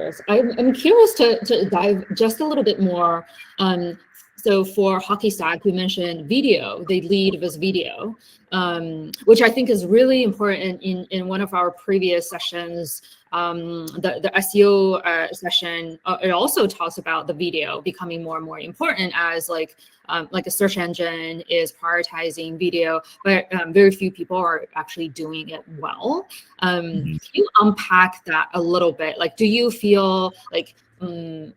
answers. I'm curious to dive just a little bit more. So for Hockey Stack, we mentioned video. They lead with video, which I think is really important. In one of our previous sessions, the SEO session, it also talks about the video becoming more and more important as like a search engine is prioritizing video, but very few people are actually doing it well. Can you unpack that a little bit? Like, do you feel like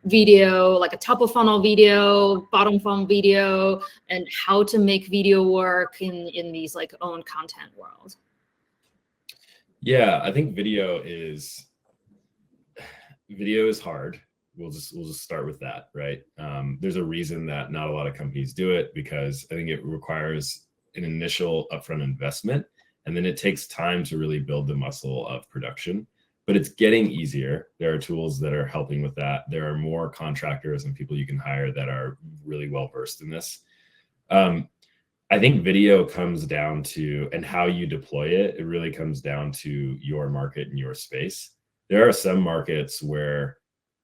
video, like a top of funnel video, bottom funnel video, and how to make video work in these like own content world? Yeah, I think video is hard. We'll just start with that, right? There's a reason that not a lot of companies do it, because I think it requires an initial upfront investment, and then it takes time to really build the muscle of production. But it's getting easier. There are tools that are helping with that. There are more contractors and people you can hire that are really well versed in this. I think video comes down to, and how you deploy it, it really comes down to your market and your space. There are some markets where,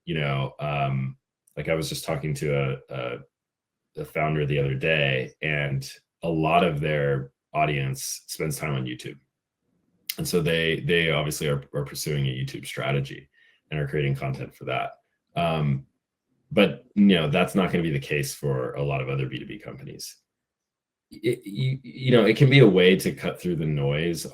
like I was just talking to a founder the other day, and a lot of their audience spends time on YouTube. And so they obviously are pursuing a YouTube strategy and are creating content for that. But that's not going to be the case for a lot of other B2B companies. It can be a way to cut through the noise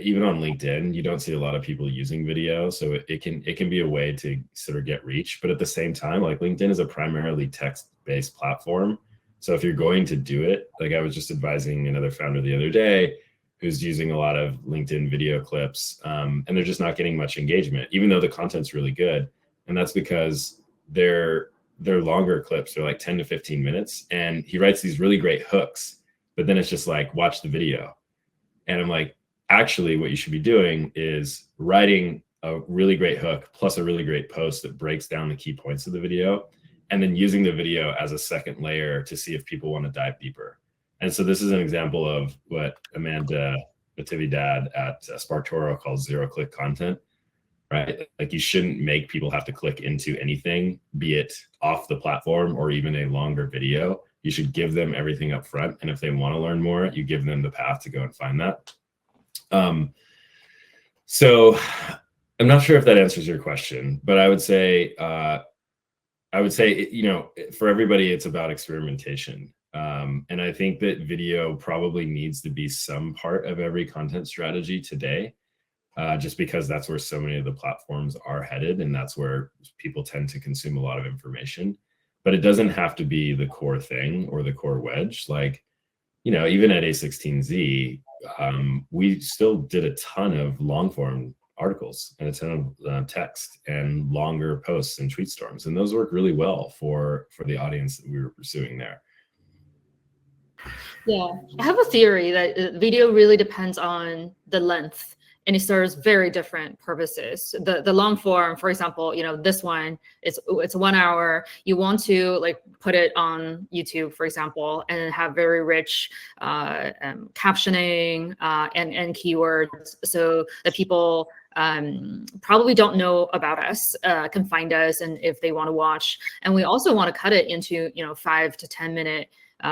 even on LinkedIn. You don't see a lot of people using video, so it can be a way to sort of get reach. But at the same time, like, LinkedIn is a primarily text-based platform. So if you're going to do it, like I was just advising another founder the other day who's using a lot of LinkedIn video clips, and they're just not getting much engagement, even though the content's really good. And that's because they're longer clips. They're like 10 to 15 minutes. And he writes these really great hooks, but then it's just like, watch the video. And I'm like, actually, what you should be doing is writing a really great hook plus a really great post that breaks down the key points of the video, and then using the video as a second layer to see if people want to dive deeper. And so this is an example of what Amanda Natividad at SparkToro calls zero-click content, right? Like, you shouldn't make people have to click into anything, be it off the platform or even a longer video. You should give them everything up front. And if they want to learn more, you give them the path to go and find that. So I'm not sure if that answers your question, but I would say, for everybody, it's about experimentation. And I think that video probably needs to be some part of every content strategy today, just because that's where so many of the platforms are headed, and that's where people tend to consume a lot of information. But it doesn't have to be the core thing or the core wedge. Like, even at A16Z, we still did a ton of long form articles and a ton of text and longer posts and tweet storms, and those work really well for the audience that we were pursuing there. Yeah, I have a theory that video really depends on the length, and it serves very different purposes. The long form, for example, this one, it's 1 hour. You want to like put it on YouTube, for example, and have very rich captioning and keywords, so that people probably don't know about us can find us, and if they want to watch. And we also want to cut it into 5 to 10 minute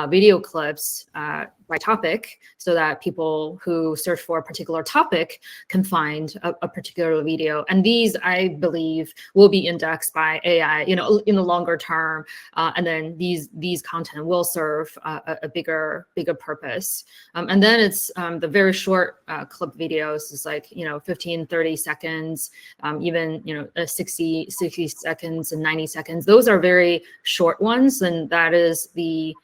video clips by topic, so that people who search for a particular topic can find a particular video. And these, I believe, will be indexed by AI, in the longer term. And then these content will serve a bigger purpose. And then it's the very short clip videos is like, 15, 30 seconds, even, 60 seconds and 90 seconds. Those are very short ones. And that is the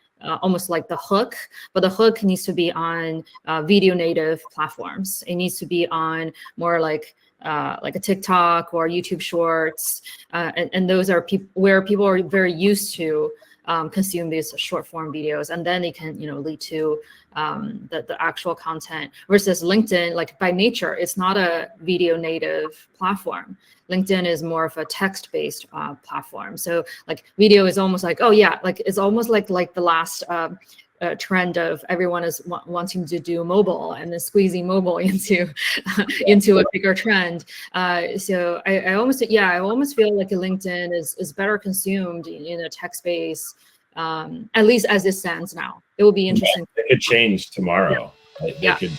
almost like the hook, but the hook needs to be on video native platforms. It needs to be on more like a TikTok or YouTube Shorts, and those are where people are very used to consume these short form videos, and then they can lead to the actual content. Versus LinkedIn, like by nature, it's not a video native platform. LinkedIn is more of a text-based platform. So like video is almost like, oh yeah, like it's almost like the last trend of everyone is wanting to do mobile and then squeezing mobile into into a bigger trend. So I almost feel like LinkedIn is better consumed in a tech space, at least as it stands now. It will be interesting. It could change tomorrow. Yeah. They could